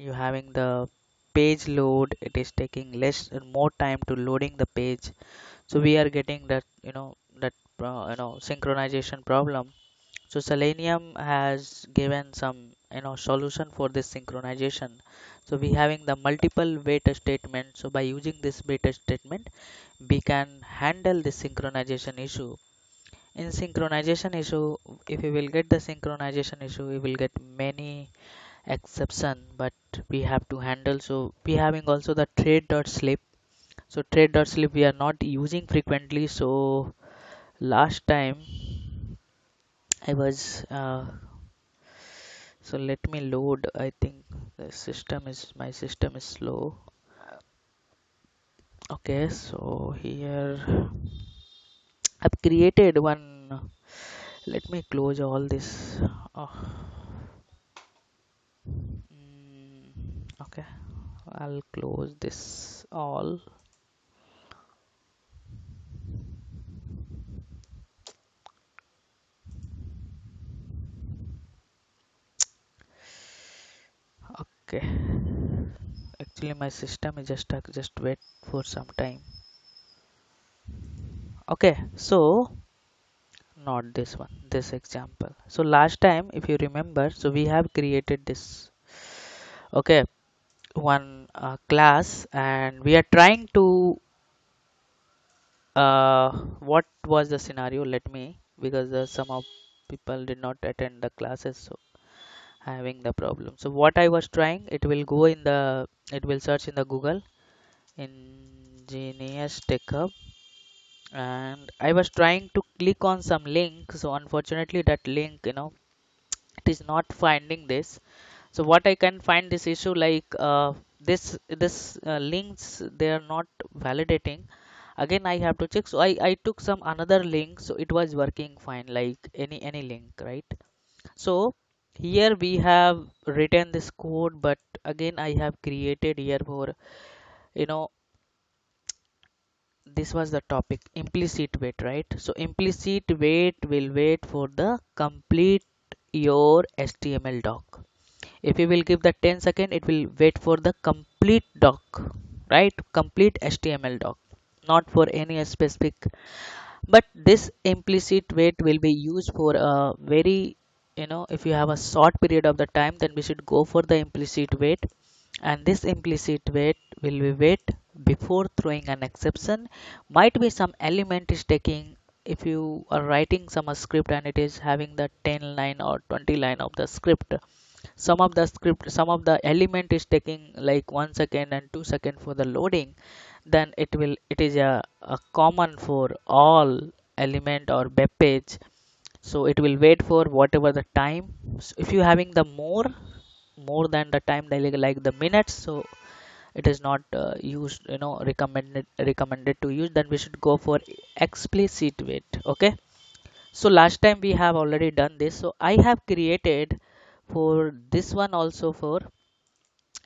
you having the page load, it is taking less and more time to loading the page, so we are getting that that synchronization problem. So Selenium has given some solution for this synchronization. So we having the multiple wait statement. So by using this wait statement, we can handle the synchronization issue. In synchronization issue, if we will get the synchronization issue, we will get many exception, but we have to handle. So we having also the thread.slip. So thread.slip we are not using frequently. So last time I was so let me load. I think my system is slow. Okay, so here I've created one. Let me close all this. Oh, okay, I'll close this all. Okay, actually my system is just stuck. Just wait for some time. Okay, so not this one, this example. So last time, if you remember, so we have created this. Okay, one class, and we are trying to what was the scenario, let me, because some of people did not attend the classes, so having the problem. So what I was trying, it will search in the Google Ingenious Tech Hub, and I was trying to click on some link. So unfortunately that link, it is not finding this. So what I can find this issue, like this links, they are not validating. Again I have to check. So I took some another link, so it was working fine, like any link, right? So here we have written this code, but again I have created here for you know this was the topic, implicit wait, right? So implicit wait will wait for the complete your HTML doc. If you will give the 10 second, it will wait for the complete doc, right? Complete HTML doc, not for any specific. But this implicit wait will be used for a very, if you have a short period of the time, then we should go for the implicit wait. And this implicit wait will be wait before throwing an exception. Might be some element is taking, if you are writing some script and it is having the 10 line or 20 line of the script, some of the element is taking like 1 second and 2 second for the loading, then it is a common for all element or web page. So it will wait for whatever the time. So if you having the more than the time, like the minutes, so it is not used, recommended to use, then we should go for explicit wait. Okay, so last time we have already done this, so I have created for this one also for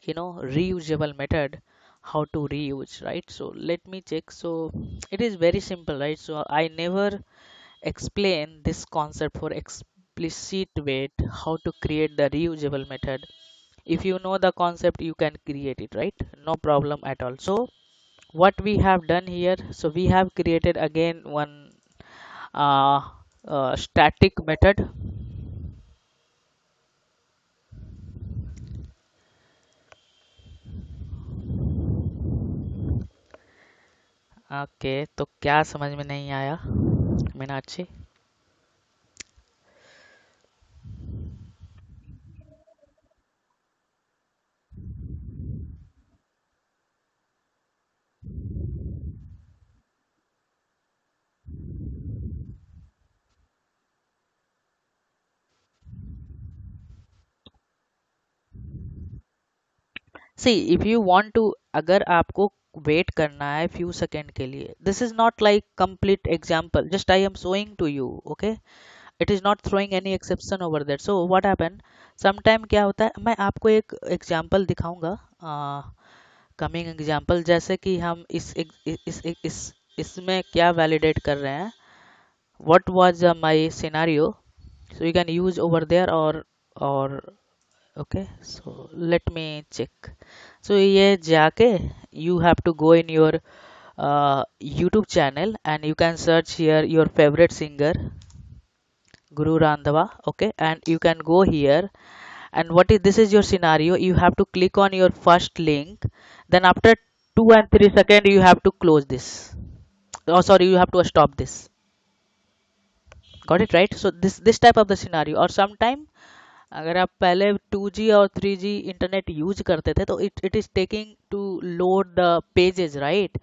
reusable method, how to reuse, right? So let me check. So it is very simple, right? So I never explain this concept for explicit wait, how to create the reusable method. If you know the concept, you can create it, right? No problem at all. So what we have done here, so we have created again one uh, static method. Okay, तो क्या समझ में नहीं आया Meenakshi? See if you want to, अगर आपको wait करना है फ्यू सेकेंड के लिए, this is not like complete example, just I am showing to you, okay? It is not throwing any exception over that. So what happen, sometime क्या होता है, मैं आपको एक एग्जांपल दिखाऊंगा, कमिंग एग्जांपल, जैसे कि हम इसमें क्या वैलिडेट कर रहे हैं, what was my scenario. So you can use over there, और Okay, so let me check. So ये जाके you have to go in your YouTube channel and you can search here your favorite singer Guru Randhava. Okay, and you can go here, and what is this is your scenario. You have to click on your first link, then after 2 and 3 seconds you have to close this. Oh sorry, you have to stop this. Got it right? So this type of the scenario, or sometime अगर आप पहले 2G और 3G internet use करते थे तो it is taking to load the pages right.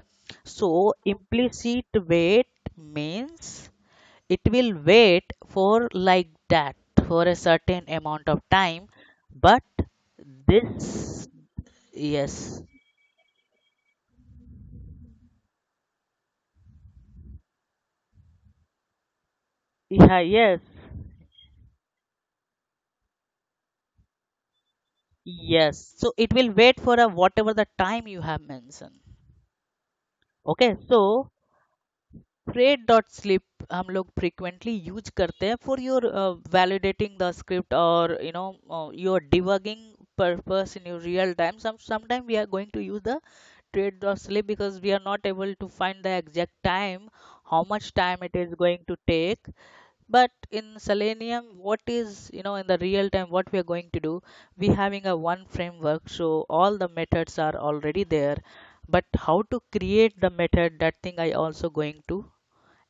So implicit wait means it will wait for like that for a certain amount of time, but this, yes, yeah, yes, yes, so it will wait for a whatever the time you have mentioned. Okay, so thread dot slip हम लोग frequently use करते हैं for your validating the script, or your debugging purpose in your real time. Sometime we are going to use the thread dot slip because we are not able to find the exact time, how much time it is going to take. But in Selenium, what is, in the real time, what we are going to do, we having a one framework, so all the methods are already there. But how to create the method, that thing I also going to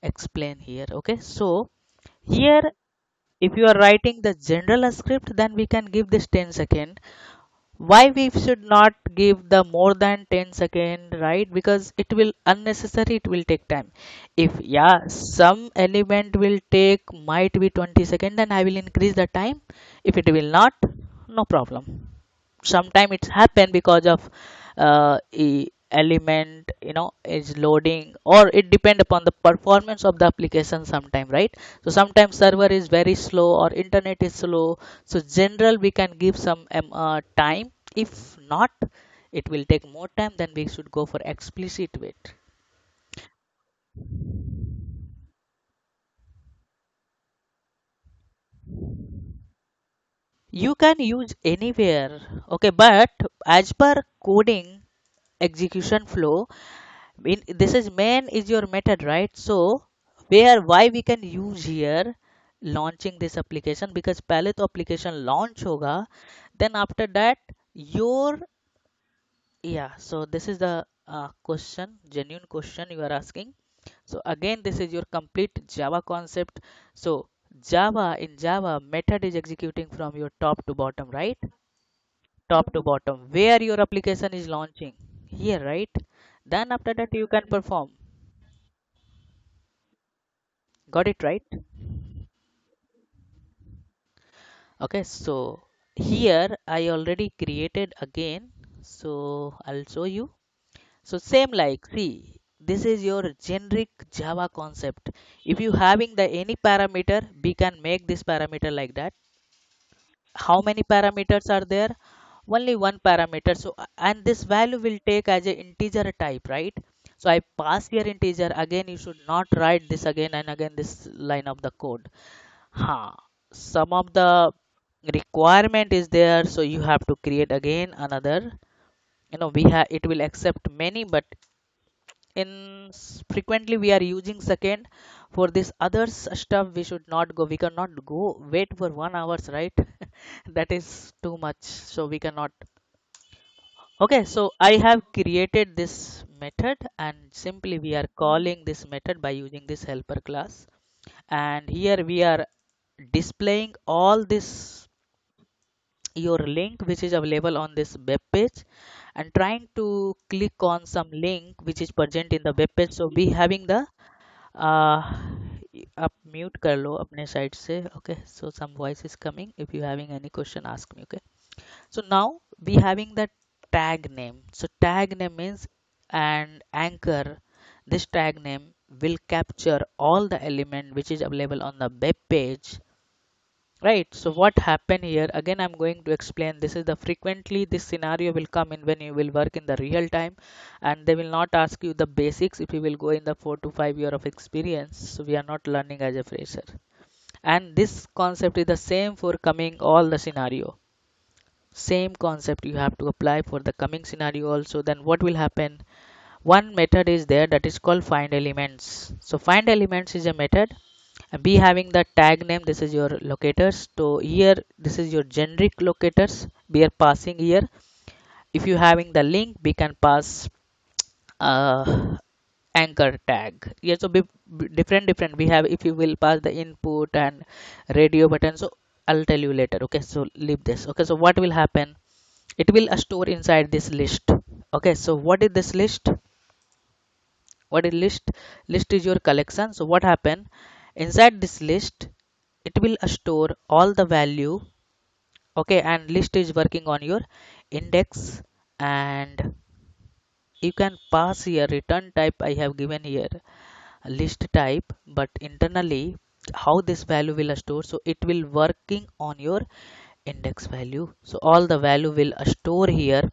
explain here. Okay, so here if you are writing the general script, then we can give this 10 second. Why we should not give the more than 10 second, right? Because it will unnecessary, it will take time. If yeah, some element will take might be 20 second, then I will increase the time. If it will not, no problem. Sometime it's happen because of element is loading, or it depend upon the performance of the application sometime, right? So sometimes server is very slow or internet is slow, so general we can give some time. If not, it will take more time, then we should go for explicit wait. You can use anywhere, okay, but as per coding execution flow, this is main is your method, right? So where why we can use here launching this application, because पहले तो application launch होगा, then after that your, yeah, so this is the question, genuine question you are asking. So again, this is your complete Java concept. So Java, in Java, method is executing from your top to bottom, right? Top to bottom where your application is launching here, right? Then after that you can perform. Got it right? Okay, so here I already created again, so I'll show you. So same, like, see, this is your generic Java concept. If you having the any parameter, we can make this parameter like that. How many parameters are there? Only one parameter. So and this value will take as a integer type, right? So I pass here integer. Again, you should not write this again and again this line of the code. Huh. Some of the requirement is there, so you have to create again another. We have, it will accept many, but frequently we are using second. For this others stuff we should not go, we cannot go wait for 1 hours, right? That is too much, so we cannot. Okay, so I have created this method, and simply we are calling this method by using this helper class. And here we are displaying all this your link which is available on this web page, and trying to click on some link which is present in the web page. So we having the uh, आप mute कर लो अपने side से. Okay, so some voice is coming. If you having any question, ask me. Okay, so now we having the tag name. So tag name means and anchor. This tag name will capture all the element which is available on the web page, right? So what happened here, again I'm going to explain. This is the frequently this scenario will come in when you will work in the real time, and they will not ask you the basics if you will go in the 4 to 5 year of experience. So we are not learning as a fresher, and this concept is the same for coming all the scenario. Same concept you have to apply for the coming scenario also. Then what will happen? One method is there that is called find elements. So find elements is a method, and be having the tag name. This is your locators. So here this is your generic locators we are passing here. If you having the link, we can pass uh, anchor tag. Yeah, so different we have. If you will pass the input and radio button, so I'll tell you later. Okay, so leave this. Okay, so what will happen? It will store inside this list. Okay, so what is this list? What is list? List is your collection. So what happen inside this list? It will store all the value. Okay, and list is working on your index, and you can pass here return type. I have given here a list type, but internally how this value will store, so it will working on your index value. So all the value will store here,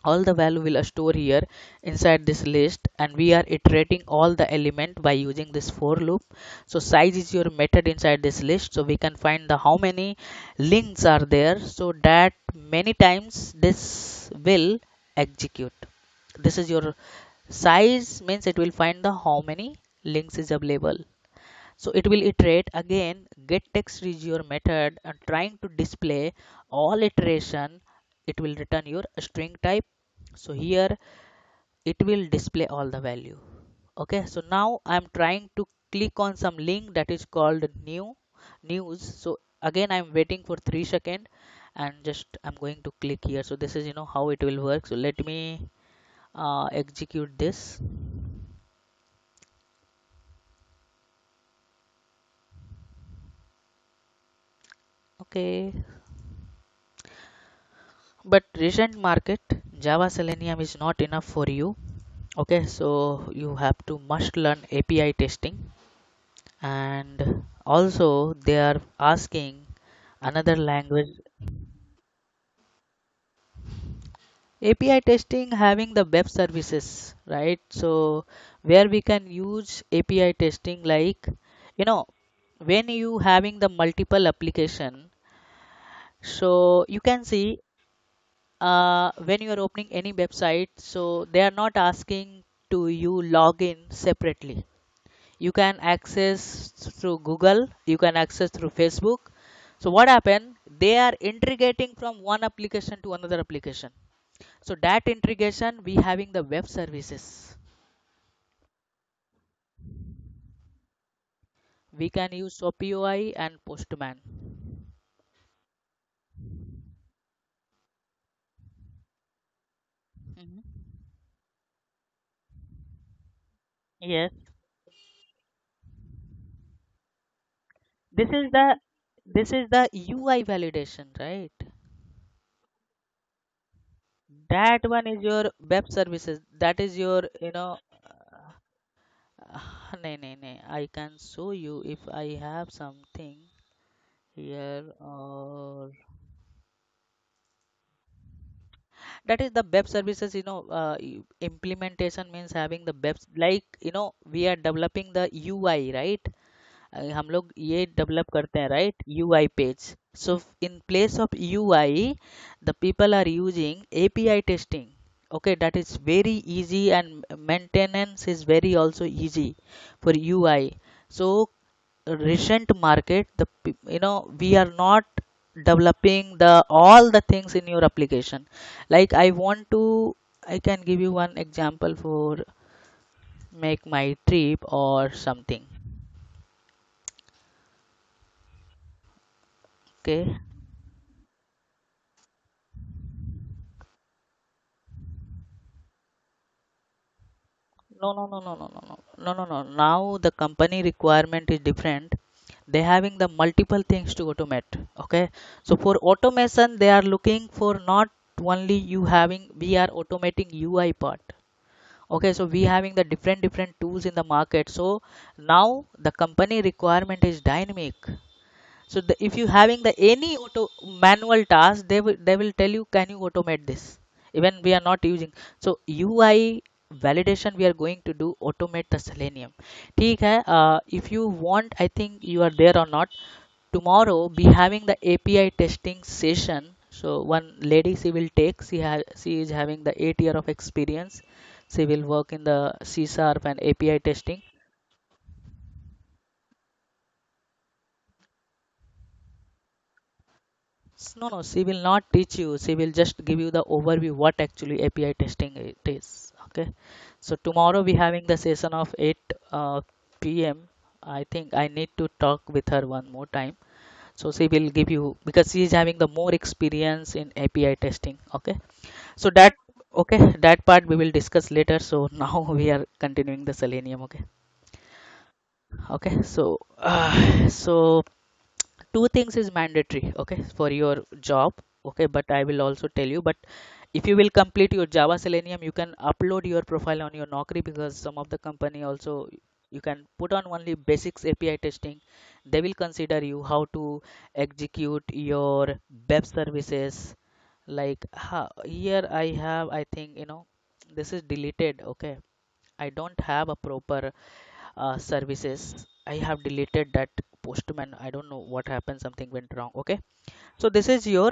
all the value will store here inside this list, and we are iterating all the element by using this for loop. So size is your method inside this list, so we can find the how many links are there, so that many times this will execute. This is your size, means it will find the how many links is available. So it will iterate again. Get text is your method and trying to display all iteration. It will return your string type. So here it will display all the value. Okay, so now I'm trying to click on some link that is called new news. So again I'm waiting for 3 seconds, and just I'm going to click here. So this is how it will work. So let me execute this. Okay, but recent market Java Selenium is not enough for you. Okay, so you have to must learn API testing, and also they are asking another language. API testing having the web services, right? So where we can use API testing, like you know when you having the multiple application, so you can see when you are opening any website, so they are not asking to you log in separately. You can access through Google, you can access through Facebook. So what happen, they are integrating from one application to another application. So that integration we having the web services. We can use SoapUI and Postman. Mhm. Yes, this is the UI validation, right? That one is your web services. That is your nay, nay, nay. I can show you if I have something here, or that is the web services. Implementation means having the web, like we are developing the UI, right? हम लोग ये develop करते हैं, right? UI page. So in place of UI, the people are using API testing. Okay, that is very easy, and maintenance is very also easy for UI. So recent market, we are not developing the all the things in your application. Like I can give you one example for make my trip or something. Okay. No, no, no, no, no, no, no, no, no, no. Now the company requirement is different. They having the multiple things to automate. Okay, so for automation, they are looking for not only you having. We are automating UI part. Okay, so we having the different tools in the market. So now the company requirement is dynamic. So if you having the any manual task, they will tell you, can you automate this? Even we are not using. So UI validation we are going to do automate the Selenium. ठीक है. If you want, I think you are there or not. Tomorrow be having the API testing session. So one lady, she will take, she is having the 8 year of experience. She will work in the C sharp and API testing. No, no, she will not teach you. She will just give you the overview what actually API testing it is. Okay. So tomorrow we having the session of 8 p.m. I think I need to talk with her one more time. So she will give you, because she is having the more experience in API testing. Okay. So that, okay, that part we will discuss later. So now we are continuing the Selenium. Okay. Okay. So two things is mandatory, okay, for your job. Okay, but I will also tell you, but if you will complete your Java Selenium, you can upload your profile on your Naukri, because some of the company also, you can put on only basics API testing. They will consider you how to execute your web services. Like here I have, I think, this is deleted. Okay, I don't have a proper services. I have deleted that postman. I don't know what happened. Something went wrong. Okay. So this is your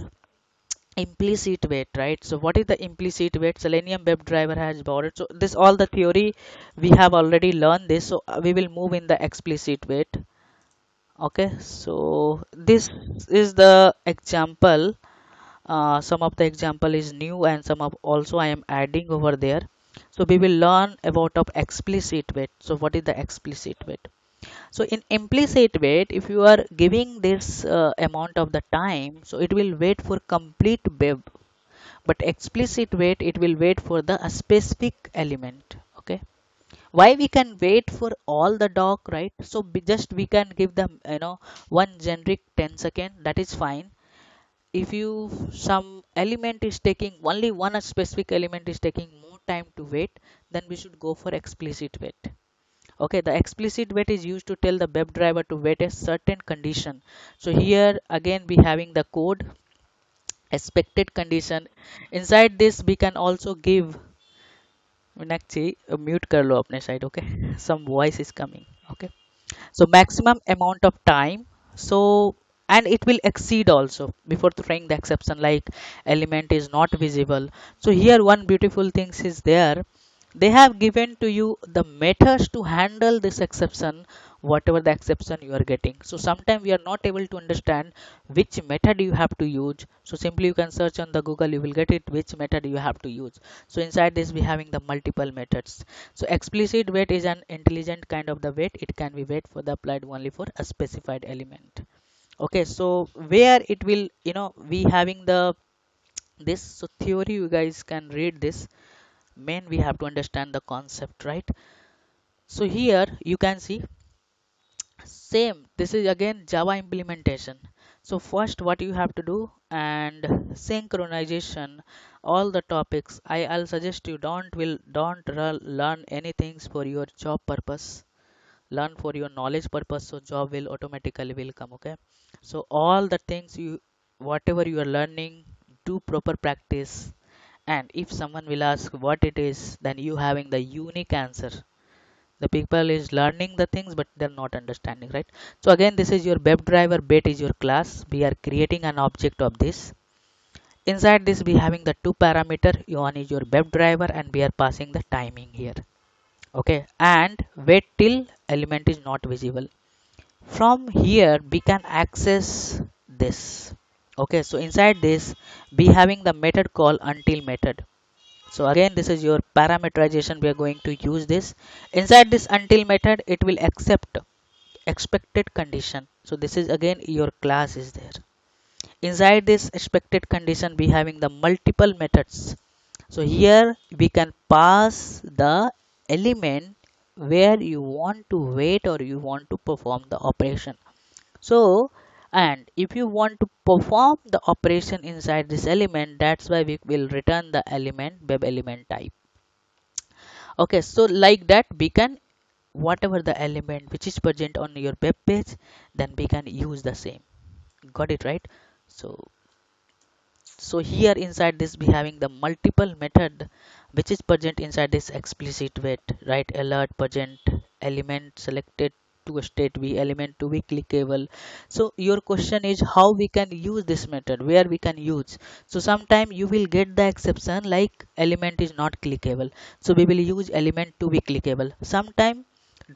implicit weight, right? So what is the implicit weight? Selenium WebDriver has borrowed. So this all the theory we have already learned this. So we will move in the explicit weight. Okay. So this is the example. Some of the example is new and some of also I am adding over there. So we will learn about of explicit weight. So what is the explicit weight? So in implicit wait, if you are giving this amount of the time, so it will wait for complete web. But explicit wait, it will wait for the a specific element. Okay. Why we can wait for all the doc, right? So just we can give them, one generic 10 second. That is fine. If you some element is taking only one specific element is taking more time to wait, then we should go for explicit wait. Okay, the explicit wait is used to tell the WebDriver to wait a certain condition. So here again we having the code expected condition. Inside this we can also give, Meenakshi mute कर लो अपने side. Okay, some voice is coming. Okay, so maximum amount of time. So and it will exceed also before throwing the exception, like element is not visible. So here one beautiful things is there. They have given to you the methods to handle this exception, whatever the exception you are getting. So sometimes we are not able to understand which method you have to use. So simply you can search on the Google, you will get it which method you have to use. So inside this we having the multiple methods. So explicit wait is an intelligent kind of the wait. It can be wait for the applied only for a specified element. Okay, so where it will, we having the this. So theory you guys can read this. Main we have to understand the concept, right? So here you can see same, this is again Java implementation. So first what you have to do, and synchronization all the topics. I'll suggest you don't learn anything for your job purpose. Learn for your knowledge purpose, so job will automatically will come. Okay, so all the things you, whatever you are learning, do proper practice. And if someone will ask what it is, then you having the unique answer. The people is learning the things but they're not understanding, right? So again, this is your WebDriver bait is your class. We are creating an object of this. Inside this we having the two parameter. One is your WebDriver and we are passing the timing here. Okay, and wait till element is not visible. From here we can access this. Okay, so inside this we having the method called until method. So again, this is your parameterization. We are going to use this. Inside this until method, it will accept expected condition. So this is again your class is there. Inside this expected condition, we having the multiple methods. So here we can pass the element where you want to wait or you want to perform the operation. So, and if you want to perform the operation inside this element, that's why we will return the element web element type. Okay, so like that we can, whatever the element which is present on your web page, then we can use the same. Got it, right? So here inside this we having the multiple method which is present inside this explicit wait, right? Alert present element selected to state v, element to be clickable. So your question is how we can use this method, where we can use. So sometime you will get the exception like element is not clickable, so we will use element to be clickable. Sometime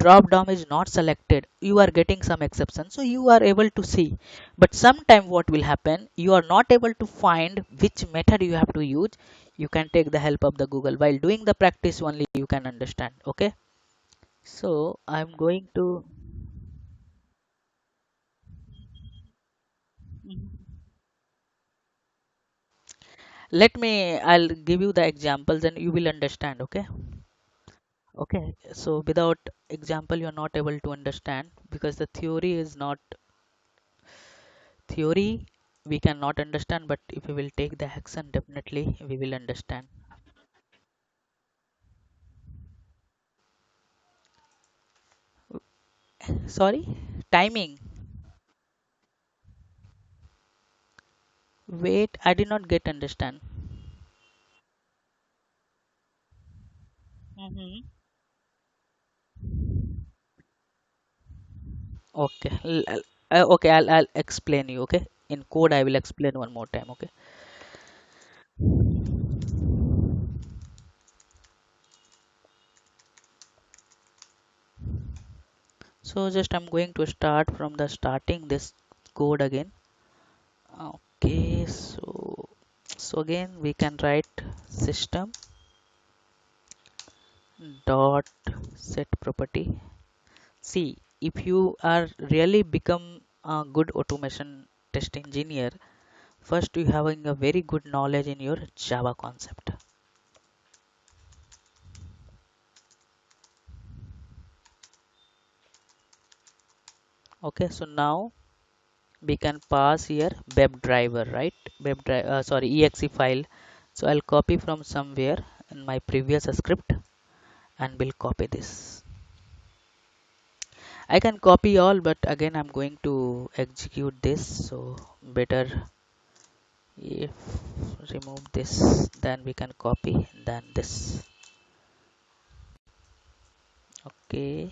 drop down is not selected, you are getting some exception, so you are able to see. But sometime what will happen, you are not able to find which method you have to use. You can take the help of the Google. While doing the practice only you can understand. Okay, so I'm going to let me, I'll give you the examples and you will understand. Okay, okay, so without example you are not able to understand, because the theory is not theory, we cannot understand, but if we will take the action definitely we will understand. Sorry, timing. Wait, I did not get understand. Hmm. Okay, okay, I'll explain you. Okay, in code I will explain one more time. Okay, so just I'm going to start from the starting this code again. Okay, so again we can write system dot set property. See, if you are really become a good automation test engineer, first you having a very good knowledge in your Java concept. Okay, so now we can pass here WebDriver, right? Sorry, exe file. So I'll copy from somewhere in my previous script and will copy this. I can copy all, but again I'm going to execute this. So better if remove this, then we can copy, then this. Okay,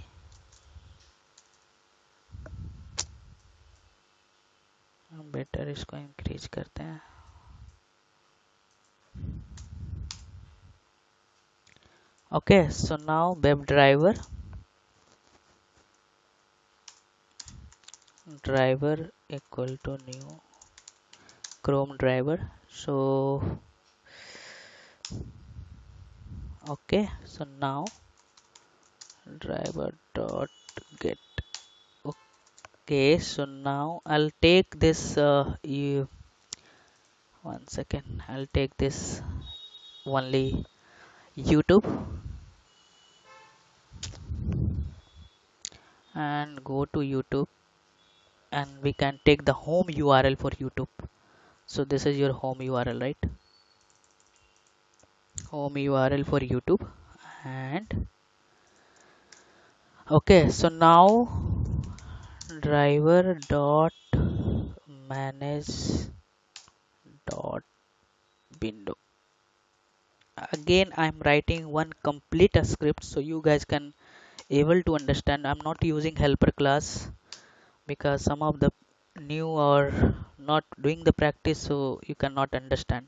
better इसको increase करते हैं. Okay, so now WebDriver driver equal to new Chrome driver. So okay, so now driver dot get. Okay, so now I'll take this you one second, I'll take this only YouTube and go to YouTube, and we can take the home URL for YouTube. So this is your home URL, right? Home URL for YouTube. And okay, so now driver dot manage dot window. Again I'm writing one complete script so you guys can able to understand. I'm not using helper class because some of the new or not doing the practice, so you cannot understand.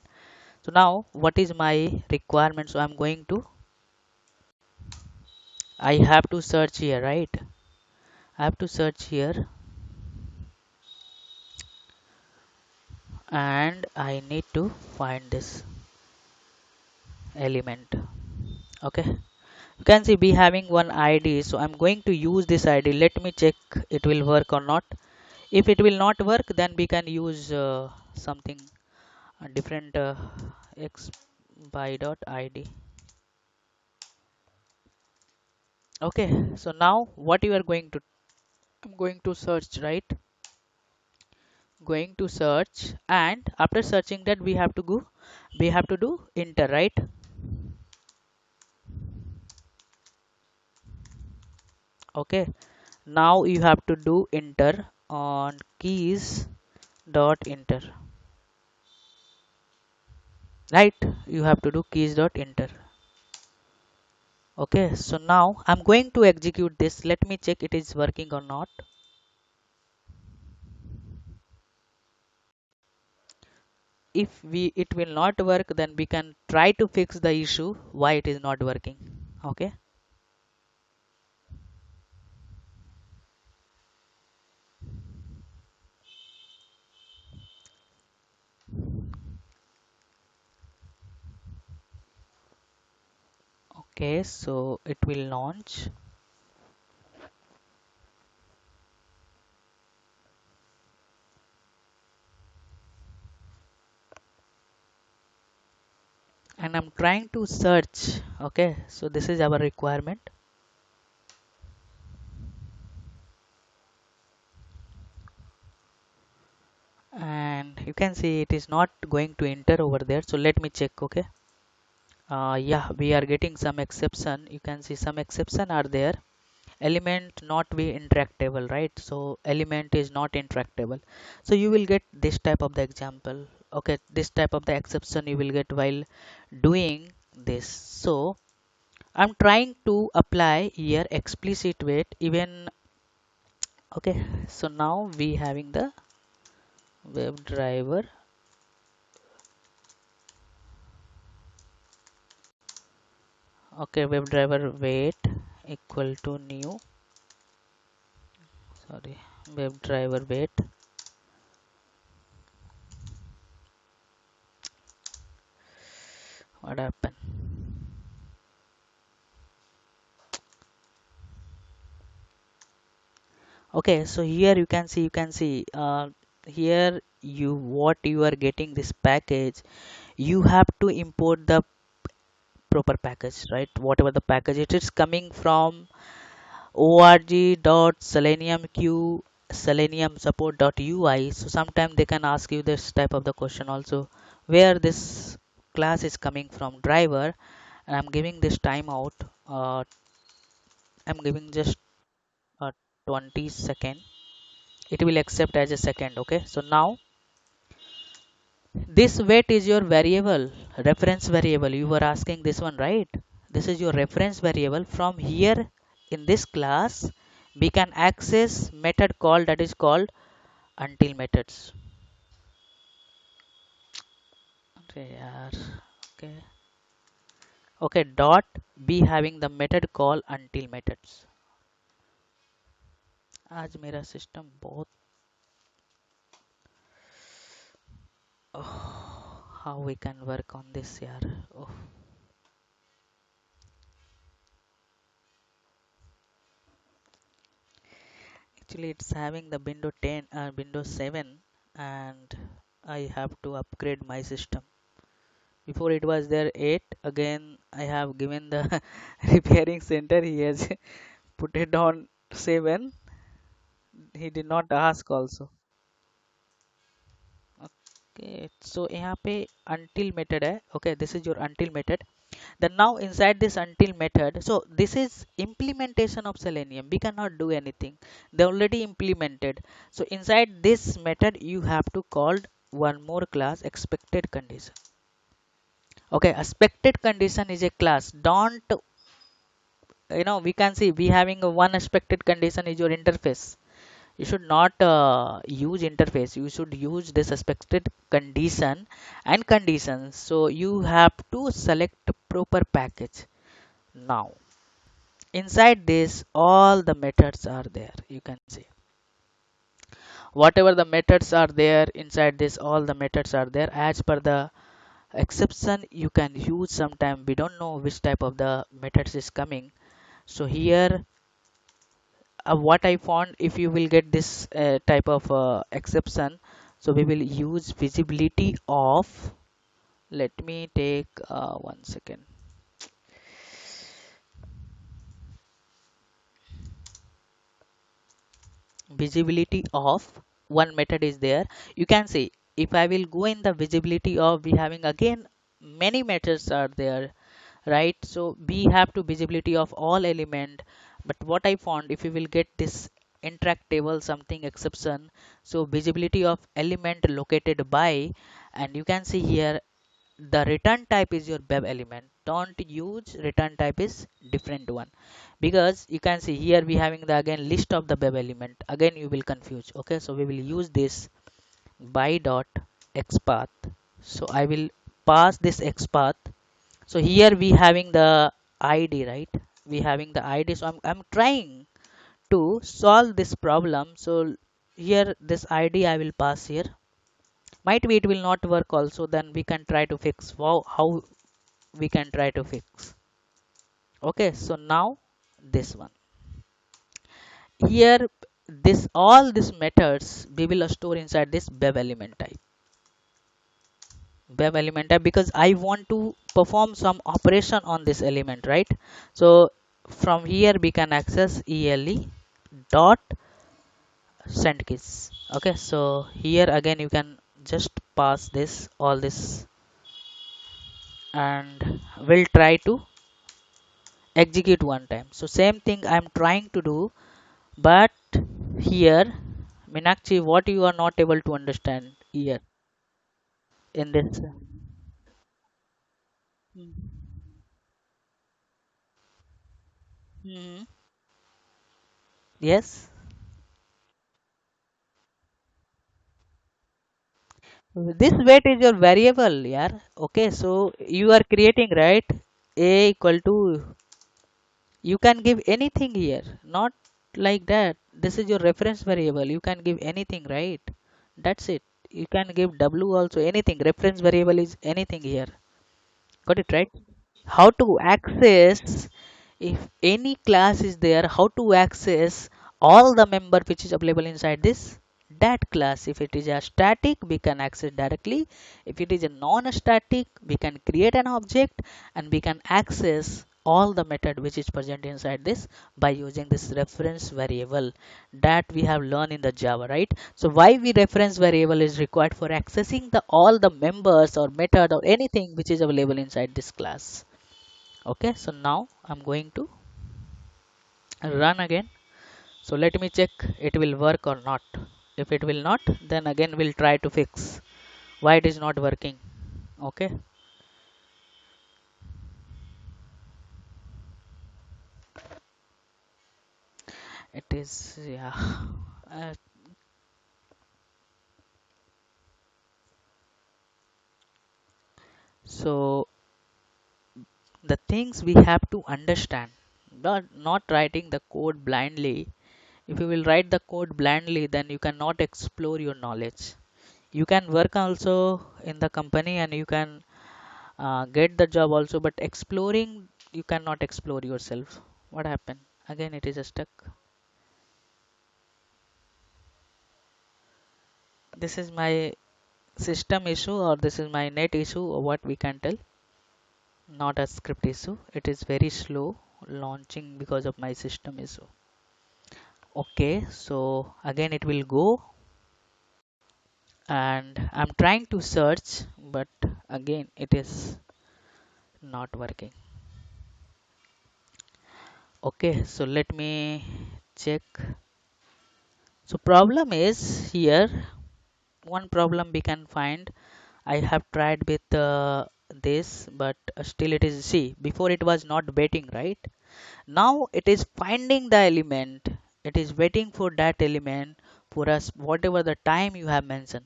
So now what is my requirement? So I'm going to, I have to search here, right? I have to search here and I need to find this element. Okay, you can see we having one id, so I'm going to use this id. Let me check it will work or not. If it will not work, then we can use something different, x by dot id. Okay, so now what you are going to, I'm going to search, right? Going to search, and after searching that we have to go, we have to do enter, right? Okay, now you have to do enter on keys dot enter, right? You have to do keys dot enter. Okay, so now I'm going to execute this. Let me check it is working or not. If we it will not work, then we can try to fix the issue why it is not working. Okay. Okay, so it will launch, and I'm trying to search. Okay, so this is our requirement, and you can see it is not going to enter over there. So let me check. Okay. Yeah, we are getting some exception. You can see some exception are there. Element not be interactable, right? So element is not interactable. So you will get this type of the example. Okay, this type of the exception you will get while doing this. So I'm trying to apply here explicit wait even. Okay, so now we having the WebDriver. Okay, WebDriver wait equal to new, sorry, WebDriver wait. What happened? Okay, so here you can see here you what you are getting this package, you have to import the proper package, right? Whatever the package it is coming from org.seleniumq selenium support.ui. So sometimes they can ask you this type of the question also, where this class is coming from driver, and I'm giving this timeout. I'm giving just 20 second, it will accept as a second. Okay, so now this weight is your variable, reference variable. You were asking this one, right? This is your reference variable. From here in this class, we can access method call that is called until methods. अरे यार, okay. Okay, dot be having the method call until methods. आज मेरा system बहुत how we can work on this यार. Oh, actually it's having the Windows 10 Windows 7, and I have to upgrade my system. Before it was there 8, again I have given the repairing center, he has put it on 7. He did not ask also. Okay, so यहाँ पे until method है. Okay, this is your until method. Then now inside this until method, so this is implementation of Selenium, we cannot do anything, they already implemented. So inside this method you have to call one more class, expected condition. Okay, expected condition is a class. Don't, we can see we having a one expected condition is your interface. You should not use interface, you should use this expected condition and conditions. So you have to select proper package. Now inside this all the methods are there, you can see whatever the methods are there inside this, all the methods are there as per the exception you can use. Sometime we don't know which type of the methods is coming. So here what I found, if you will get this type of exception, so we will use visibility of, let me take 1 second, visibility of one method is there. You can see if I will go in the visibility of, we having again many methods are there, right? So we have to visibility of all element. But what I found, if you will get this interact table something exception, so visibility of element located by, and you can see here the return type is your web element. don't use return type is different one, because you can see here we having the again list of the web element, again you will confuse. Okay, so we will use this by dot xpath. So I will pass this xpath. So here we having the id, right? We having the id. So I'm trying to solve this problem. So here this id I will pass here. Might be it will not work also, then we can try to fix how we can try to fix. Okay, so now this one here, this all these methods we will store inside this web element type. Web element type, because I want to perform some operation on this element, right? So from here we can access ele dot send keys. Okay, so here again you can just pass this all this, and we'll try to execute one time. So same thing I'm trying to do, but here Meenakshi, what you are not able to understand here in this. Mhm. Yes, this weight is your variable, yeah. Okay, so you are creating, right? A equal to, you can give anything here, not like that. This is your reference variable, you can give anything, right? That's it. You can give w also, anything. Reference variable is anything here. Got it, right? How to access, if any class is there, how to access all the member which is available inside this that class. If it is a static, we can access directly. If it is a non-static, we can create an object and we can access all the method which is present inside this by using this reference variable that we have learned in the Java, right? So why we reference variable is required for accessing the all the members or method or anything which is available inside this class. Okay, so now I'm going to run again. So let me check it will work or not. If it will not, then again we'll try to fix why it is not working. Okay, it is, yeah. uh, so the things we have to understand, not writing the code blindly. If you will write the code blindly, then you cannot explore your knowledge. You can work also in the company and you can get the job also, but exploring, you cannot explore yourself. What happened again? It is stuck. This is my system issue or this is my net issue or what we can tell. Not a script issue, it is very slow launching because of my system issue. Okay, so again it will go, and I'm trying to search, but again it is not working. Okay, so let me check. So problem is here, one problem we can find. I have tried with this, but still it is, see, before it was not waiting, right? Now it is finding the element. It is waiting for that element for us, whatever the time you have mentioned.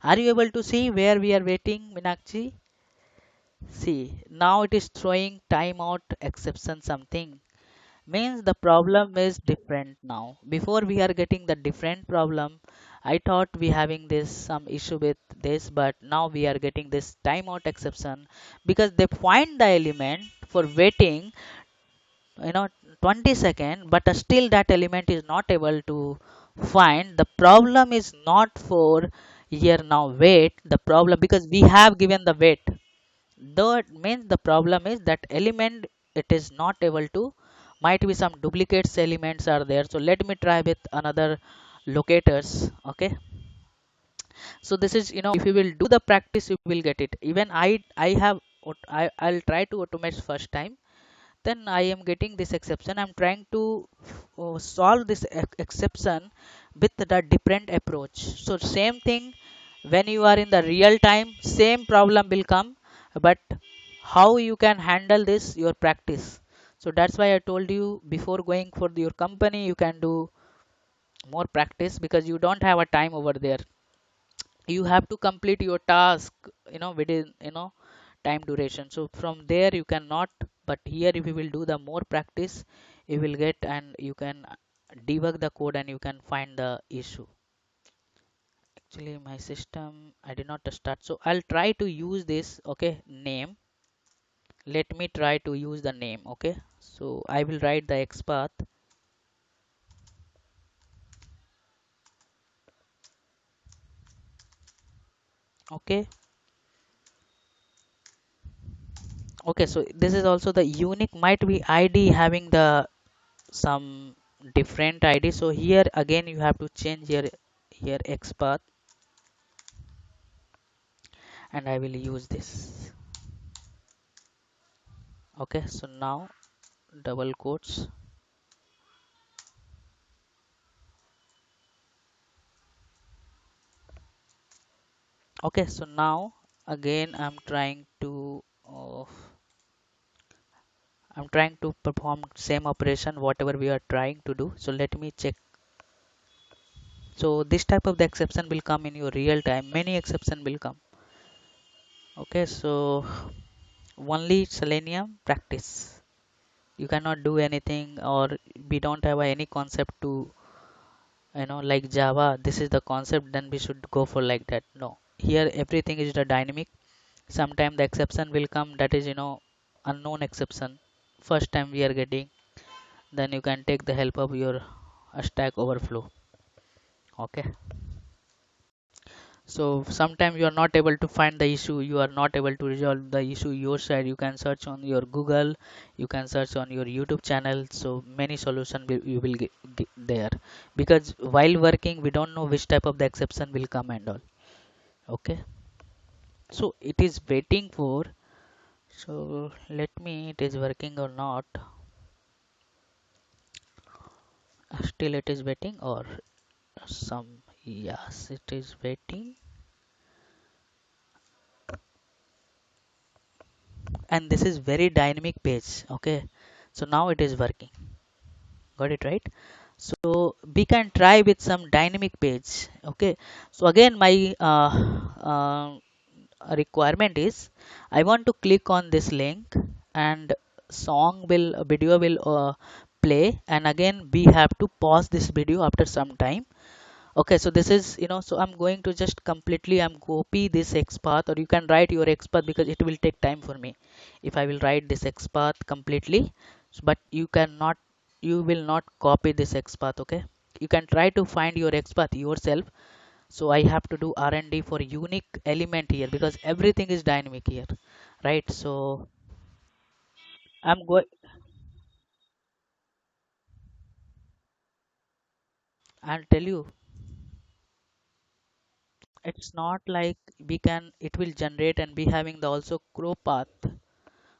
Are you able to see where we are waiting, Minakshi? See, now it is throwing timeout exception something. Means the problem is different now. Before we are getting the different problem. I thought we having this some issue with this, but now we are getting this timeout exception because they find the element for waiting, you know, 20 second, but still that element is not able to find. The problem is not for here now wait, the problem because we have given the wait. That means the problem is that element it is not able to, might be some duplicates elements are there. So let me try with another locators. Okay, so this is, if you will do the practice you will get it. Even I have I'll try to automate first time, then I am getting this exception. I'm trying to solve this exception with the different approach. So same thing, when you are in the real time, same problem will come, but how you can handle this, your practice. So that's why I told you before going for your company, you can do more practice because you don't have a time over there. You have to complete your task, within, time duration. So from there you cannot, but here if you will do the more practice, you will get and you can debug the code and you can find the issue. Actually my system I did not start, so I'll try to use this. Okay, name, let me try to use the name. Okay, so I will write the XPath. Okay, okay, so this is also the unique, might be ID having the some different ID. So here again you have to change here XPath, and I will use this. Okay, so now double quotes. Okay, so now again I'm trying to perform same operation whatever we are trying to do. So let me check. So this type of the exception will come in your real time. Many exception will come. Okay, so only Selenium practice. You cannot do anything, or we don't have any concept to, like Java. This is the concept. Then we should go for like that. No, here everything is the dynamic. Sometime the exception will come. That is, unknown exception. First time we are getting. Then you can take the help of your Stack Overflow. Okay. So sometimes you are not able to find the issue, you are not able to resolve the issue your side, you can search on your Google, you can search on your YouTube channel. So many solutions you will get there, because while working we don't know which type of the exception will come and all. Okay, so it is waiting for, so let me, it is working or not. Still it is waiting or some, yes it is waiting. And this is very dynamic page. Okay, so now it is working. Got it right? So we can try with some dynamic page. Okay, so again my uh, requirement is I want to click on this link, and video will play, and again we have to pause this video after some time. Okay, so this is, so I'm going to just completely I'm copy this XPath, or you can write your XPath because it will take time for me if I will write this XPath completely. But you will not copy this XPath. Okay, you can try to find your XPath yourself. So I have to do R&D for unique element here because everything is dynamic here, right? So I'm going, I'll tell you, it's not like we can, it will generate and be having the also crow path.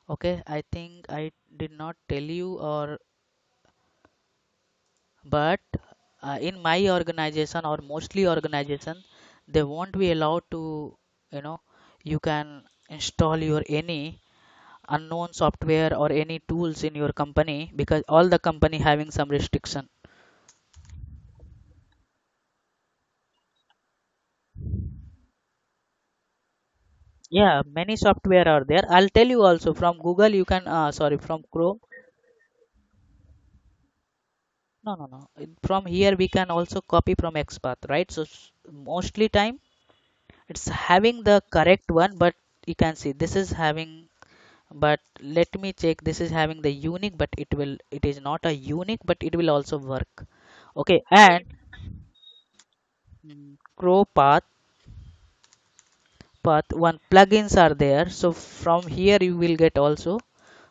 Okay, I think I did not tell you, or but in my organization or mostly organization, they won't be allowed to, you know, you can install your any unknown software or any tools in your company because all the company having some restriction. Yeah, many software are there. I'll tell you also from Google you can, sorry, from Chrome. No, no, no. From here we can also copy from XPath, right? So mostly time it's having the correct one, but you can see this is having, but let me check, this is having the unique, but it is not a unique, but it will also work. Okay, and crow path one plugins are there. So from here you will get also,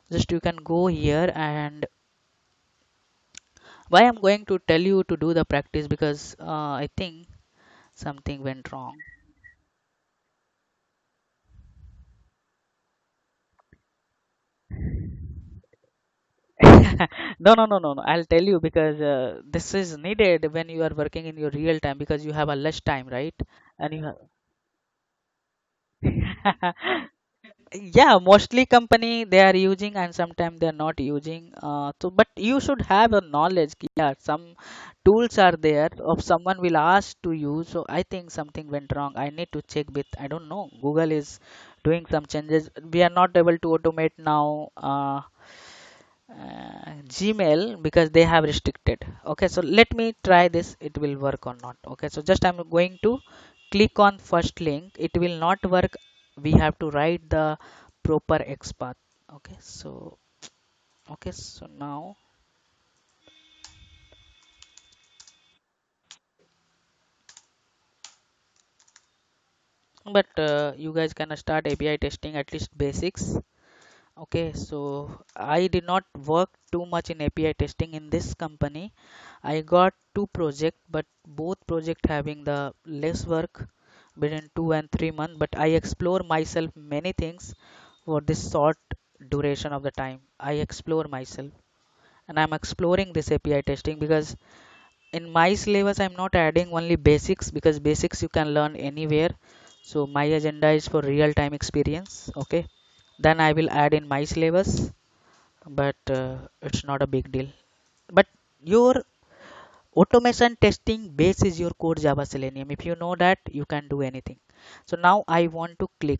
just you can go here. And why I'm going to tell you to do the practice, because I think something went wrong. No, no, no, no, no. I'll tell you because this is needed when you are working in your real time because you have a less time, right? And you have Yeah, mostly company they are using and sometimes they are not using. So, but you should have a knowledge. Yeah, some tools are there of someone will ask to use. So I think something went wrong. I need to check with. I don't know. Google is doing some changes. We are not able to automate now. Gmail because they have restricted. Okay, so let me try this. It will work or not. Okay, so just I'm going to click on first link. It will not work. We have to write the proper XPath. Okay, so now, but you guys can start API testing at least basics. Okay, so I did not work too much in API testing in this company. I got two projects, but both project having the less work between 2 and 3 months. But I explore myself many things for this short duration of the time. I explore myself and I'm exploring this API testing because in my syllabus I'm not adding only basics because basics you can learn anywhere. So my agenda is for real time experience. Okay, then I will add in my syllabus, but it's not a big deal. But your automation testing base is your core Java Selenium. If you know that, you can do anything. So now I want to click.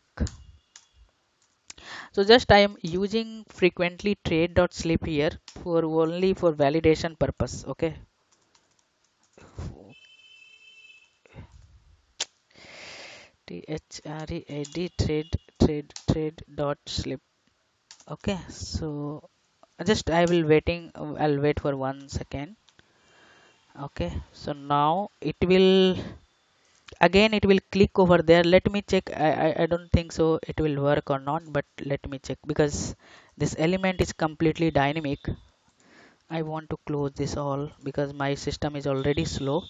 So just I am using frequently trade.slip here for only for validation purpose. Okay. THREAD trade dot slip. Okay. So just I will waiting. I'll wait for 1 second. Okay. So now it will again it will click over there. Let me check. I don't think so it will work or not, but let me check because this element is completely dynamic. I want to close this all because my system is already slow.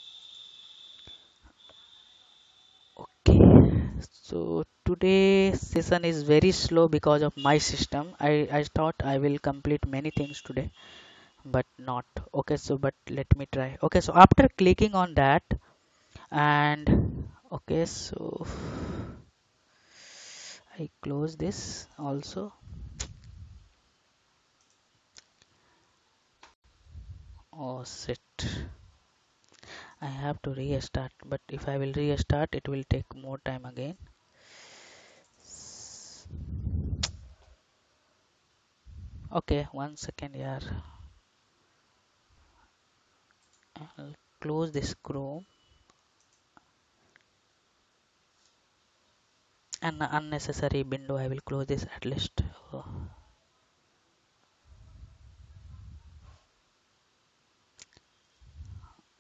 Okay, so today session is very slow because of my system. I thought I will complete many things today, but not. Okay, so but let me try. Okay, so after clicking on that and okay, so I close this also. Oh shit. I have to restart, but if I will restart, it will take more time again. Okay, 1 second, yeah. I'll close this Chrome and unnecessary window. I will close this at least. Oh,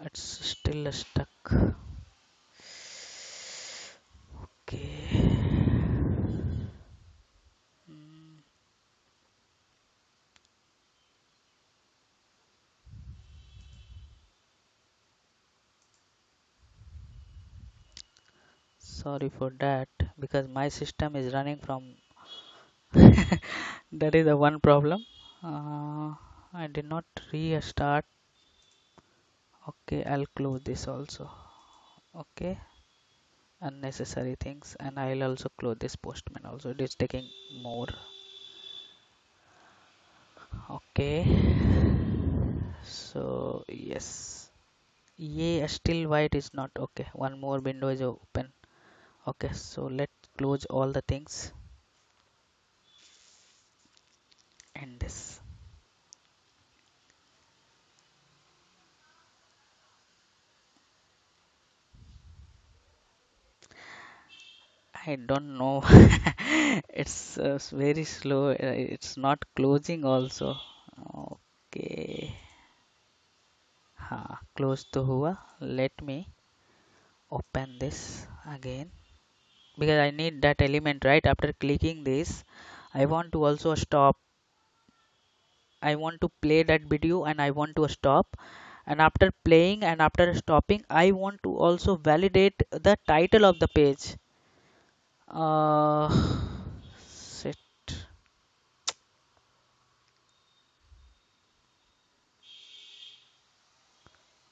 it's still stuck. Okay. Mm, sorry for that because my system is running from. That is the one problem. I did not restart. Okay, I'll close this also. Okay, unnecessary things, and I'll also close this postman also. It is taking more. Okay, so yes, yeah, still white is not okay. One more window is open. Okay, so let's close all the things and this. I don't know. It's very slow. It's not closing also. Okay. Close to Hua. Let me open this again because I need that element right after clicking this. I want to also stop. I want to play that video and I want to stop, and after playing and after stopping I want to also validate the title of the page. uh shit.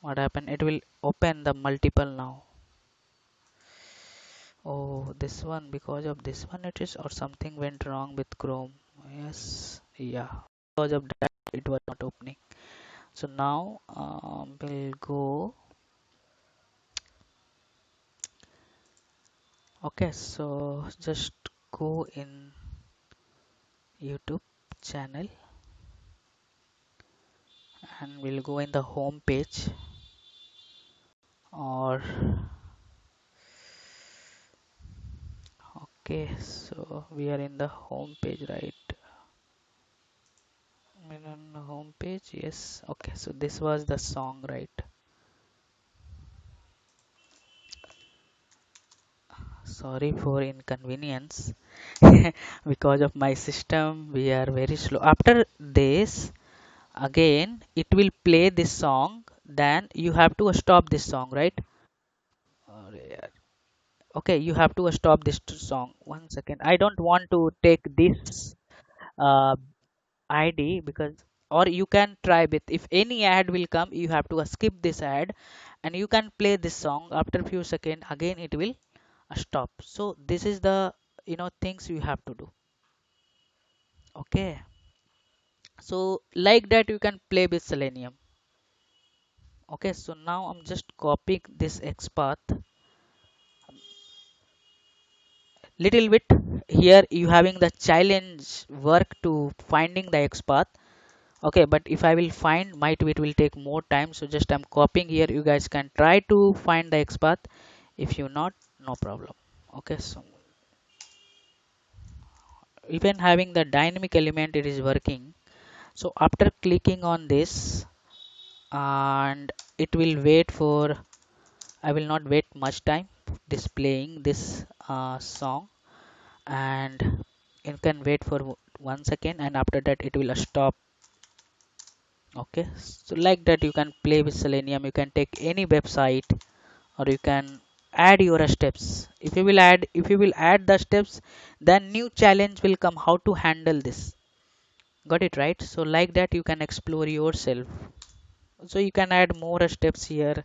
What happened? It will open the multiple now. Oh, this one, because of this one it is, or something went wrong with Chrome. Yes, yeah, because of that it was not opening. So now we'll go. Okay, so just go in YouTube channel and we'll go in the home page, or okay, so we are in the home page, right? We're on the home page, yes. Okay, so this was the song, right? Sorry for inconvenience. Because of my system we are very slow. After this, again it will play this song, then you have to stop this song, right? अरे यार. Okay, you have to stop this song. One second, I don't want to take this uh, id, because, or you can try with, if any ad will come you have to skip this ad and you can play this song. After few seconds again it will stop. So this is the things you have to do. Okay, so like that you can play with Selenium. Okay, so now I'm just copying this XPath little bit. Here you having the challenge work to finding the XPath. Okay, but if I will find, might it will take more time, so just I'm copying here. You guys can try to find the XPath. If you not, no problem. Okay, so even having the dynamic element it is working. So after clicking on this, and it will wait for, I will not wait much time displaying this song, and you can wait for 1 second and after that it will stop. Okay, so like that you can play with Selenium. You can take any website, or you can add your steps. If you will add the steps, then new challenge will come how to handle this. Got it, right? So like that you can explore yourself. So you can add more steps here,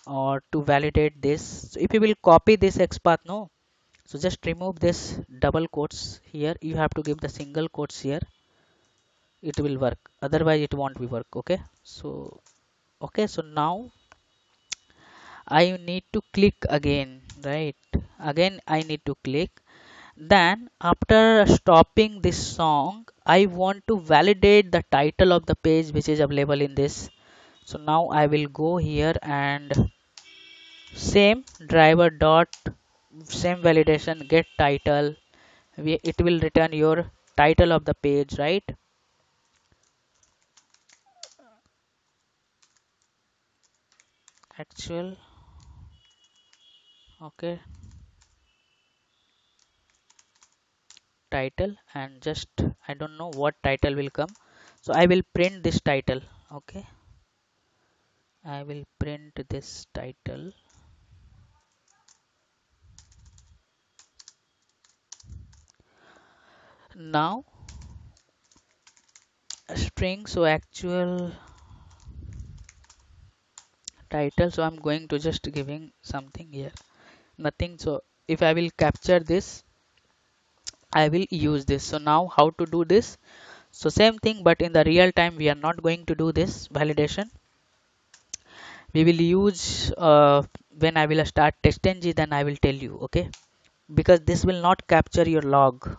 or to validate this. So if you will copy this XPath, no, so just remove this double quotes here. You have to give the single quotes here. It will work, otherwise it won't be work. Okay, so okay, so now I need to click again, right? Again I need to click. Then after stopping this song, I want to validate the title of the page which is available in this. So now I will go here and same driver dot, same validation, get title. It will return your title of the page, right? Actual, okay, title, and just I don't know what title will come, so I will print this title. Okay, I will print this title. Now a string, so actual title, so I'm going to just giving something here, nothing. So if I will capture this, I will use this. So now how to do this? So same thing, but in the real time we are not going to do this validation. We will use when I will start testng, then I will tell you. Okay, because this will not capture your log.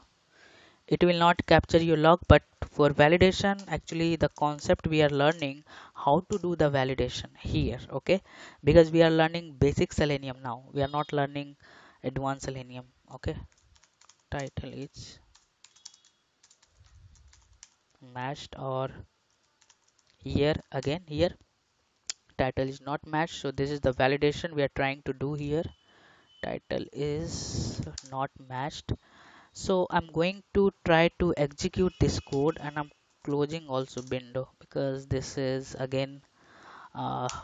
It will not capture your log, but for validation, actually the concept we are learning how to do the validation here. Okay, because we are learning basic Selenium now, we are not learning advanced Selenium. Okay, title is matched, or here again, here title is not matched, so this is the validation we are trying to do here. Title is not matched, so I'm going to try to execute this code, and I'm closing also window because this is again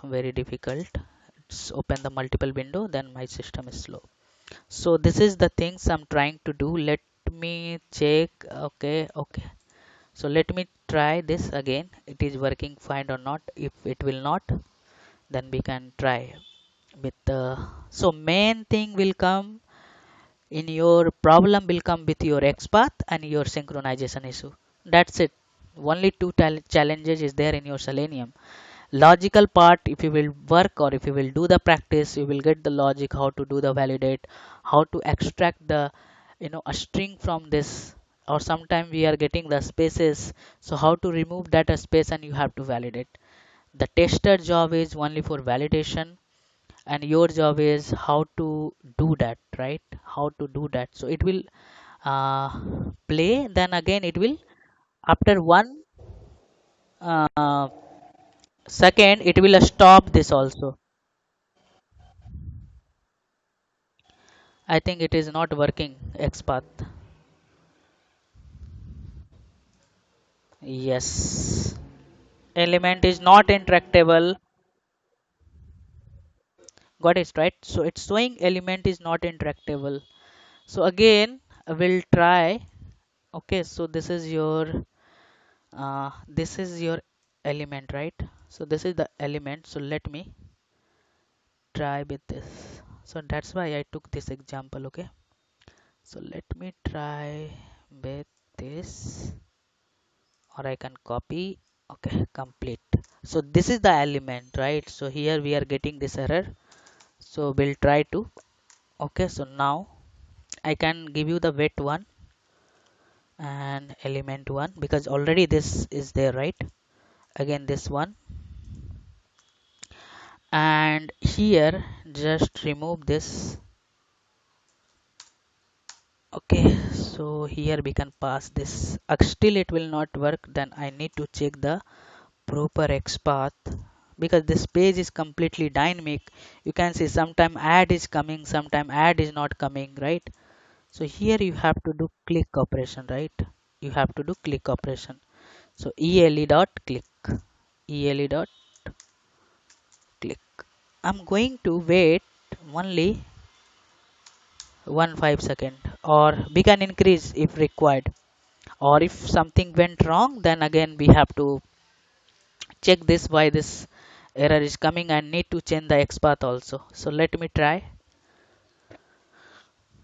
very difficult. It's open the multiple window, then my system is slow. So this is the things I'm trying to do. Let me check. Okay, okay, so let me try this again. It is working fine or not. If it will not, then we can try with the, so main thing will come in your problem will come with your XPath and your synchronization issue. That's it. Only two challenges is there in your Selenium. Logical part, if you will work or if you will do the practice, you will get the logic, how to do the validate, how to extract the a string from this, or sometime we are getting the spaces, so how to remove that space and you have to validate. The tester job is only for validation, and your job is how to do that, right? How to do that. So it will uh, play, then again it will, after one uh, second it will stop this also. I think it is not working, XPath. Yes. Element is not interactable. Got it, right? So it's showing element is not interactable. So again, I will try. Okay, so this is your element, right? So this is the element. So let me try with this. So that's why I took this example. Okay. So let me try with this, or I can copy. Okay, complete. So this is the element, right? So here we are getting this error. So we'll try to. Okay, so now I can give you the wet one and element one, because already this is there, right? Again this one, and here just remove this. Okay, so here we can pass this. Still it will not work, then I need to check the proper XPath, because this page is completely dynamic. You can see sometime ad is coming, sometime ad is not coming, right? So here you have to do click operation, right? You have to do click operation. So ele dot click, ele dot click. I'm going to wait only 1 5 second, or we can increase if required. Or if something went wrong, then again we have to check this, why this error is coming, and need to change the XPath also. So let me try.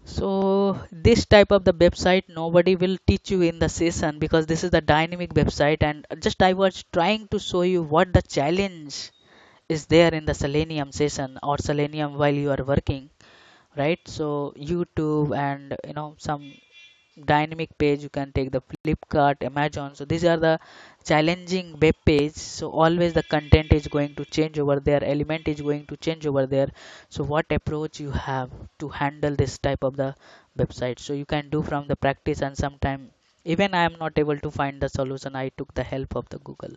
So this type of the website nobody will teach you in the session, because this is the dynamic website, and just I was trying to show you what the challenge is there in the Selenium session or Selenium while you are working, right? So YouTube and some dynamic page, you can take the Flipkart, Amazon. So these are the challenging web page. So always the content is going to change over there, element is going to change over there. So what approach you have to handle this type of the website, so you can do from the practice. And sometime even I am not able to find the solution, I took the help of the Google.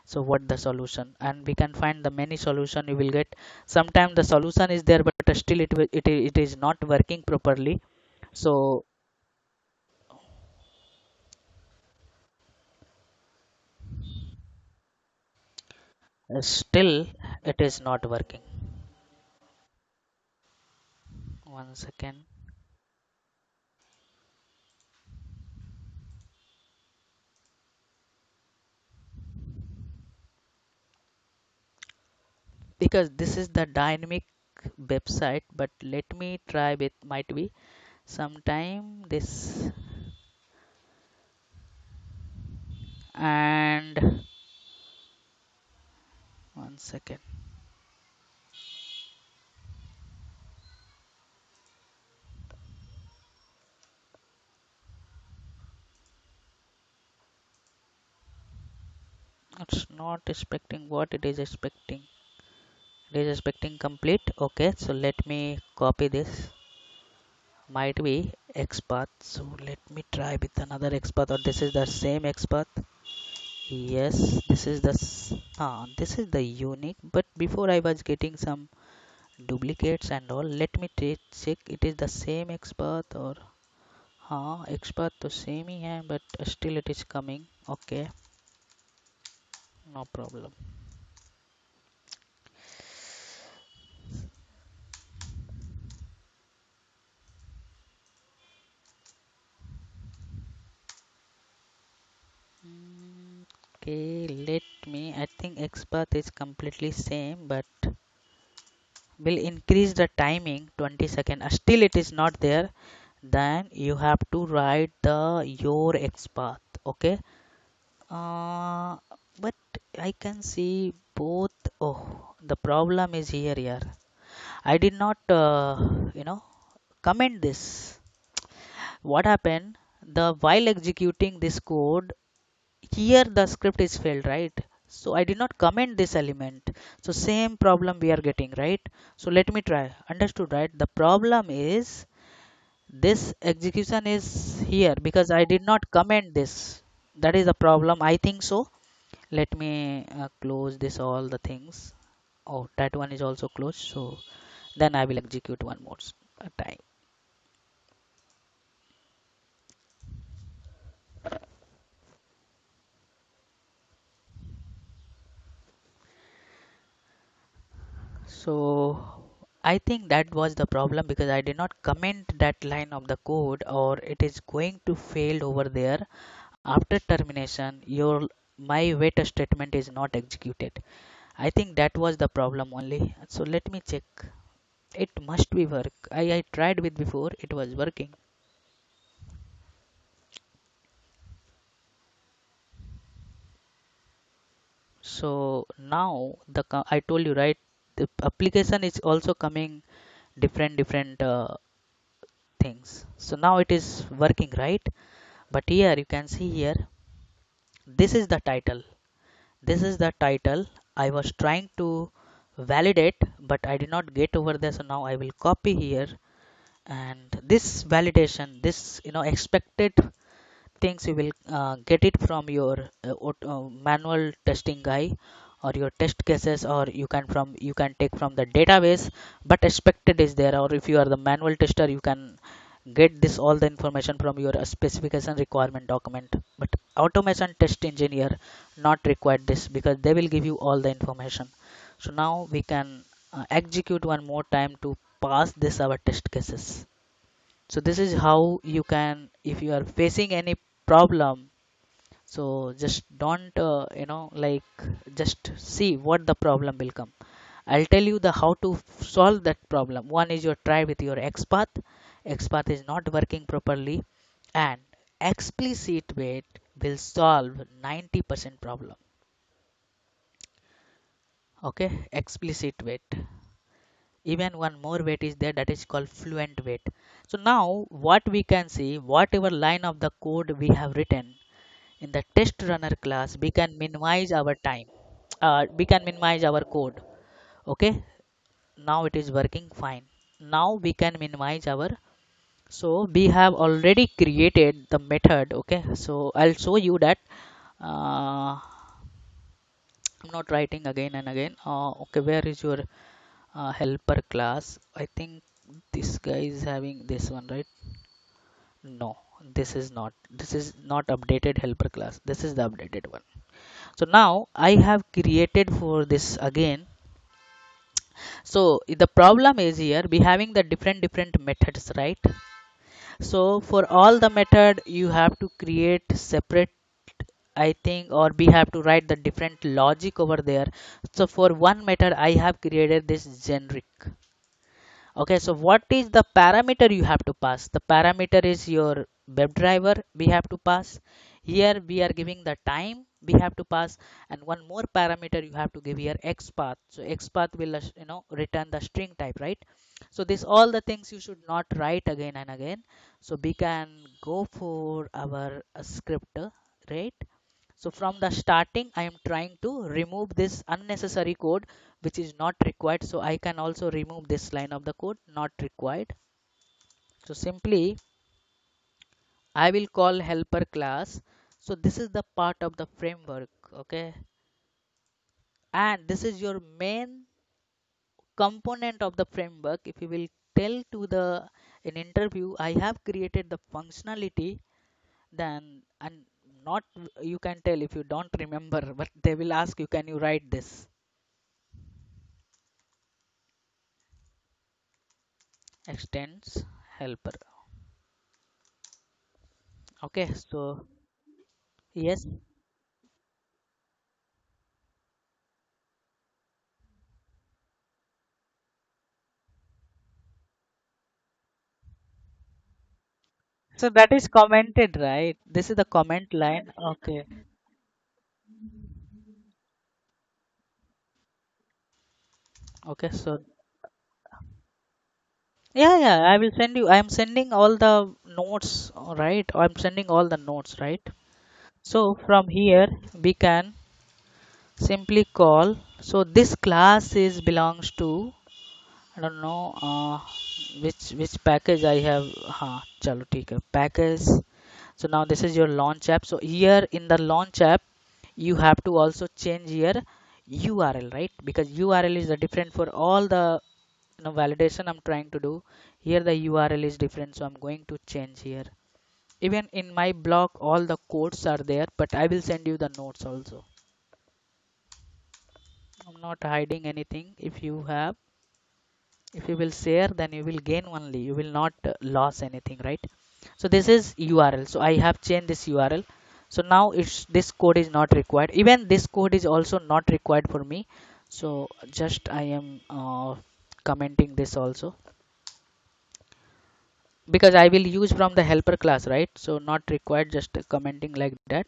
So what the solution, and we can find the many solution you will get. Sometimes the solution is there, but still it is not working properly. So still it is not working. 1 second. Because this is the dynamic website, but let me try with, might be sometime this. And 1 second. It's not expecting what it is expecting. It is expecting complete. Okay, so let me copy this. Might be XPath. So let me try with another XPath, or this is the same XPath. Yes, this is the this is the unique. But before I was getting some duplicates and all. Let me check it is the same XPath, or XPath तो same ही है, but still it is coming. Okay, no problem. Okay, let me, I think XPath is completely same, but will increase the timing 20 second, still it is not there, then you have to write the your XPath. Okay. uh, but I can see both. Oh, the problem is here. I did not comment this. What happened, the while executing this code, here the script is failed, right? So I did not comment this element, so same problem we are getting, right? So let me try. Understood, right? The problem is this execution is here because I did not comment this. That is the problem, I think so. Let me close this all the things. Oh, that one is also closed, so then I will execute one more time. So I think that was the problem because I did not comment that line of the code, or it is going to fail over there. After termination, your my wait statement is not executed. I think that was the problem only. So let me check. It must be work. I tried with before, it was working. So now I told you, right, the application is also coming different things. So now it is working, right? But here you can see here, this is the title. This is the title. I was trying to validate, but I did not get over there. So now I will copy here, and this validation, this expected things, you will get it from your manual testing guy, or your test cases, or you can take from the database. But expected is there, or if you are the manual tester, you can get this all the information from your specification requirement document. But automation test engineer not required this because they will give you all the information. So now we can execute one more time to pass this our test cases. So this is how you can, if you are facing any problem, so just don't just see what the problem will come. I'll tell you the how to solve that problem. One is your try with your XPath. XPath is not working properly, and explicit wait will solve 90% problem. Okay, explicit wait. Even one more wait is there, that is called fluent wait. So now what we can see, whatever line of the code we have written in the test runner class, we can minimize our time. We can minimize our code. Okay, now it is working fine. Now we can minimize our, so we have already created the method. Okay, so I'll show you that. I'm not writing again and again. Okay, where is your helper class? I think this guy is having this one, right? No, this is not. This is not updated helper class. This is the updated one. So now I have created for this again. So the problem is here we having the different methods, right? So for all the method you have to create separate, I think, or we have to write the different logic over there. So for one method I have created this generic. Okay, so what is the parameter you have to pass? The parameter is your WebDriver we have to pass. Here we are giving the time we have to pass, and one more parameter you have to give here, XPath. So XPath will return the string type, right? So this all the things you should not write again and again. So we can go for our script, right? So from the starting, I am trying to remove this unnecessary code which is not required. So I can also remove this line of the code not required. So simply I will call helper class. So this is the part of the framework. Okay. And this is your main component of the framework. If you will tell to the in interview, I have created the functionality, then and not, you can tell if you don't remember, but they will ask you, can you write this? Extends helper. Okay, so yes, So that is commented, right? This is the comment line. Okay. Okay. So yeah, yeah, I will send you. I am sending all the notes, right? I'm sending all the notes, right? So from here we can simply call. So this class is belongs to, I don't know which package I have. Chalo ठीक है package. So now this is your launch app. So here in the launch app you have to also change your URL, right? Because URL is the different for all the validation I'm trying to do. Here the URL is different, so I'm going to change here. Even in my blog all the codes are there, but I will send you the notes also. I'm not hiding anything. If you will share, then you will gain only, you will not lose anything, right? So this is URL, so I have changed this URL. So now it's this code is not required, even this code is also not required for me. So just I am commenting this also, because I will use from the helper class, right? So not required, just commenting like that.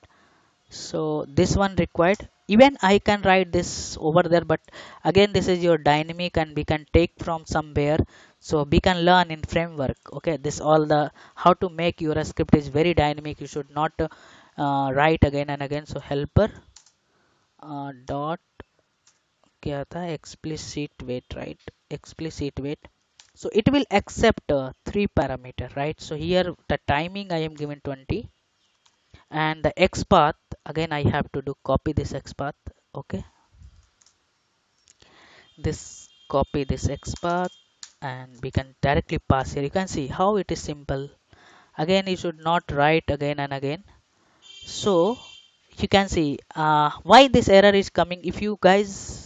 So this one required, even I can write this over there, but again this is your dynamic and we can take from somewhere. So we can learn in framework. Okay, this all the how to make your script is very dynamic. You should not write again and again. So helper dot क्या था explicit weight, right? Explicit weight. So it will accept three parameter, right? So here the timing I am given 20, and the X path, again I have to do copy this X path. Okay, this copy this X path, and we can directly pass here. You can see how it is simple. Again, you should not write again and again. So you can see why this error is coming. If you guys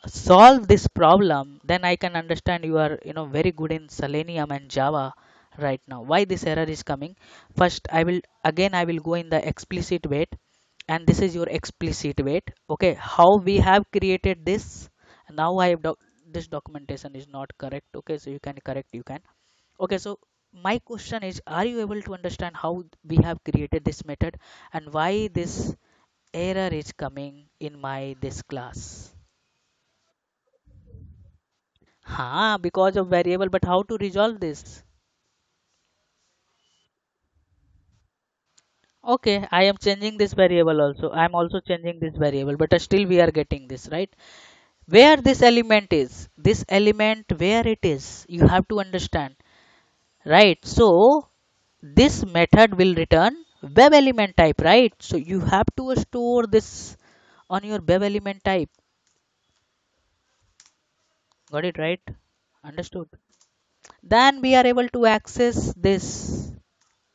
solve this problem, then I can understand you are very good in Selenium and Java right now. Why this error is coming? First, I will go in the explicit weight, and this is your explicit weight. Okay, how we have created this? Now this documentation is not correct. Okay, so you can correct. You can. Okay, so my question is, are you able to understand how we have created this method and why this error is coming in my this class? Because of variable, but how to resolve this? Okay, I am changing this variable also. I am also changing this variable, but still we are getting this, right? Where this element is, this element where it is, you have to understand, right? So this method will return web element type, right? So you have to store this on your web element type. Got it, right? Understood. Then we are able to access this,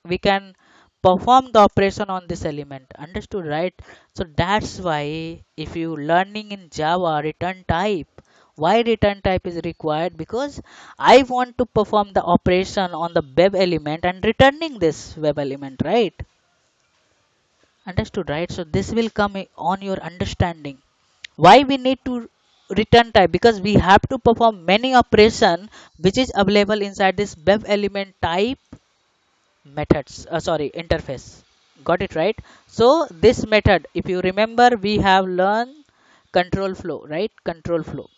we can perform the operation on this element. Understood, right? So that's why if you learning in Java return type, why return type is required? Because I want to perform the operation on the web element and returning this web element, right? Understood, right? So this will come on your understanding why we need to return type, because we have to perform many operation which is available inside this web element type methods, sorry, interface. Got it, right? So this method, if you remember, we have learned control flow, right? Control flow.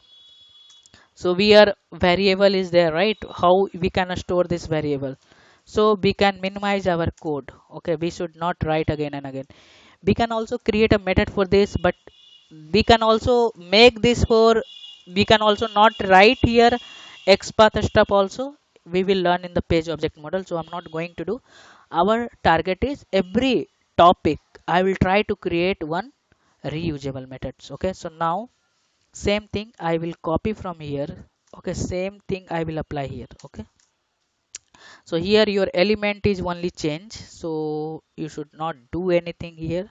So we are variable is there, right? How we can store this variable, so we can minimize our code. Okay, we should not write again and again. We can also create a method for this, but we can also make this for, we can also not write here xpath stuff also. We will learn in the page object model, so I'm not going to do. Our target is every topic I will try to create one reusable methods. Okay, so now same thing I will copy from here. Okay, same thing I will apply here. Okay, so here your element is only change, so you should not do anything here.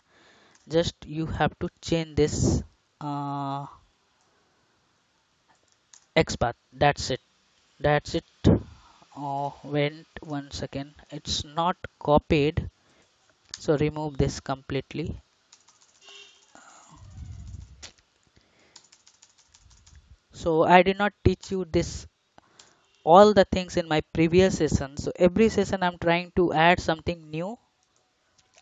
Just you have to change this uh, xpath. That's it. That's it. Oh, wait 1 second, it's not copied. So remove this completely. So I did not teach you this all the things in my previous session. So every session I'm trying to add something new.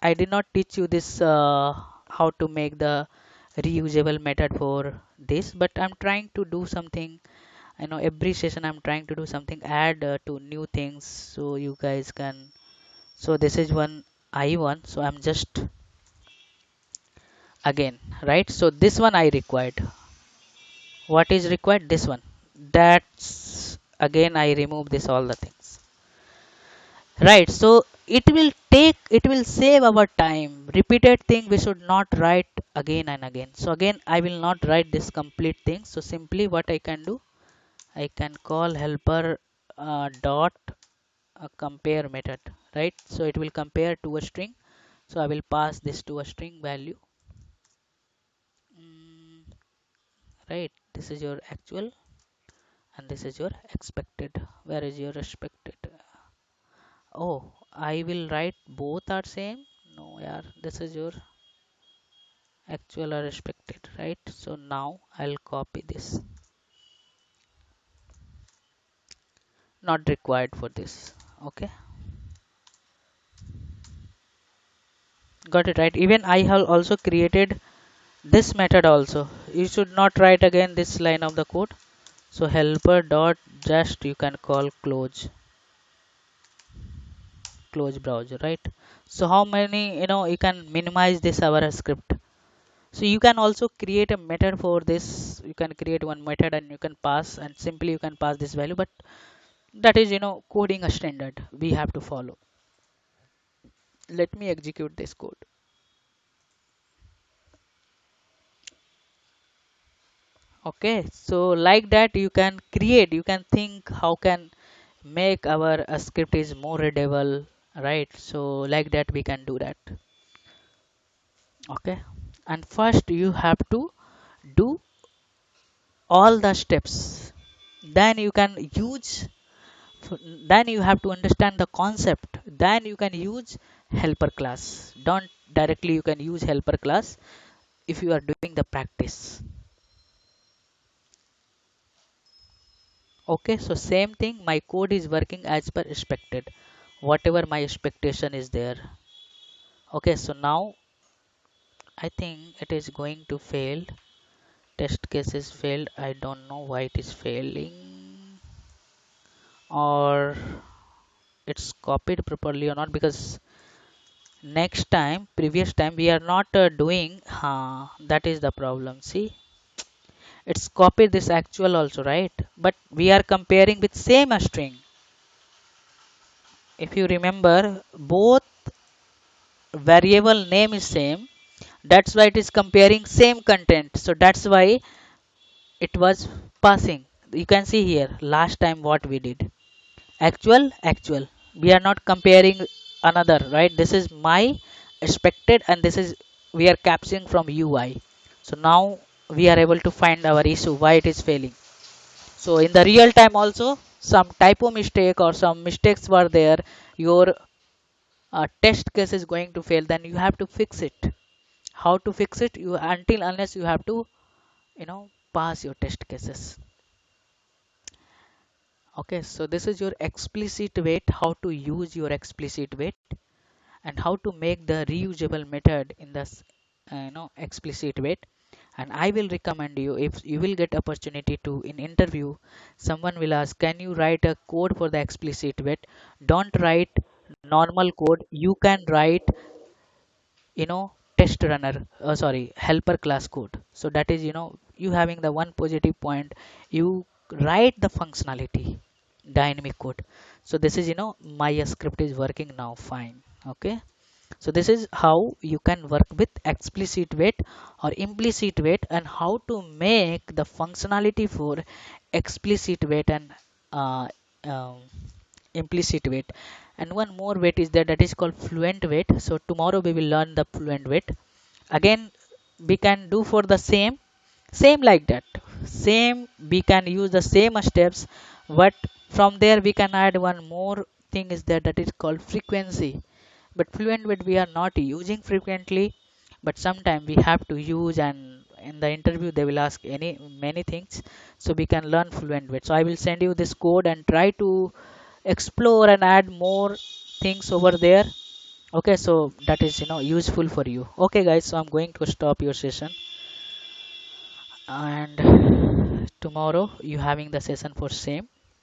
I did not teach you this how to make the reusable method for this, but I'm trying to do something. I know every session I'm trying to do something, add to new things, so you guys can. So this is one I1. So I'm just again, right? So this one I required. What is required? This one. That's again I remove this all the things. Right, so it will save our time. Repeated thing we should not write again and again. So again I will not write this complete thing. So simply what I can do, I can call helper dot compare method, right? So it will compare to a string. So I will pass this to a string value. Right, this is your actual and this is your expected. Where is your expected? Oh, I will write both are same. No, yeah, this is your actual or expected, right? So now I'll copy this. Not required for this. Okay, got it, right? Even I have also created this method also. You should not write again this line of the code. So helper dot just you can call close browser, right? So how many, you can minimize this our script. So you can also create a method for this. You can create one method and you can pass, and simply you can pass this value, but that is coding a standard we have to follow. Let me execute this code. Okay, so like that you can create, you can think how can make our script is more readable, right? So like that we can do that. Okay, and first you have to do all the steps, then you can use, then you have to understand the concept, then you can use helper class. Don't directly you can use helper class if you are doing the practice. Okay, so same thing, my code is working as per expected, whatever my expectation is there. Okay, so now I think it is going to fail. Test case is failed. I don't know why it is failing, or it's copied properly or not, because next time previous time we are not doing that is the problem. See, it's copied this actual also, right? But we are comparing with same string. If you remember, both variable name is same, that's why it is comparing same content. So that's why it was passing. You can see here last time what we did, actual, we are not comparing another, right? This is my expected and this is we are capturing from UI. So now we are able to find our issue why it is failing. So in the real time also some typo mistake or some mistakes were there, your test case is going to fail, then you have to fix it. How to fix it? You until unless you have to pass your test cases. Okay, so this is your explicit wait, how to use your explicit wait and how to make the reusable method in this explicit wait. And I will recommend you, if you will get opportunity to in interview, someone will ask can you write a code for the explicit wait, don't write normal code, you can write test runner, sorry, helper class code. So that is you having the one positive point, you write the functionality dynamic code. So this is my script is working now fine. Okay, so this is how you can work with explicit wait or implicit wait, and how to make the functionality for explicit wait and uh, um, implicit wait. And one more wait is there, that is called fluent wait. So tomorrow we will learn the fluent wait. Again we can do for the same like that, same we can use the same steps, but from there we can add one more thing is there, that is called frequency. But fluent wait we are not using frequently, but sometime we have to use, and in the interview they will ask any many things, so we can learn fluent wait. So I will send you this code and try to explore and add more things over there. Okay, so that is useful for you. Okay guys, so I'm going to stop your session, and tomorrow you having the session for same.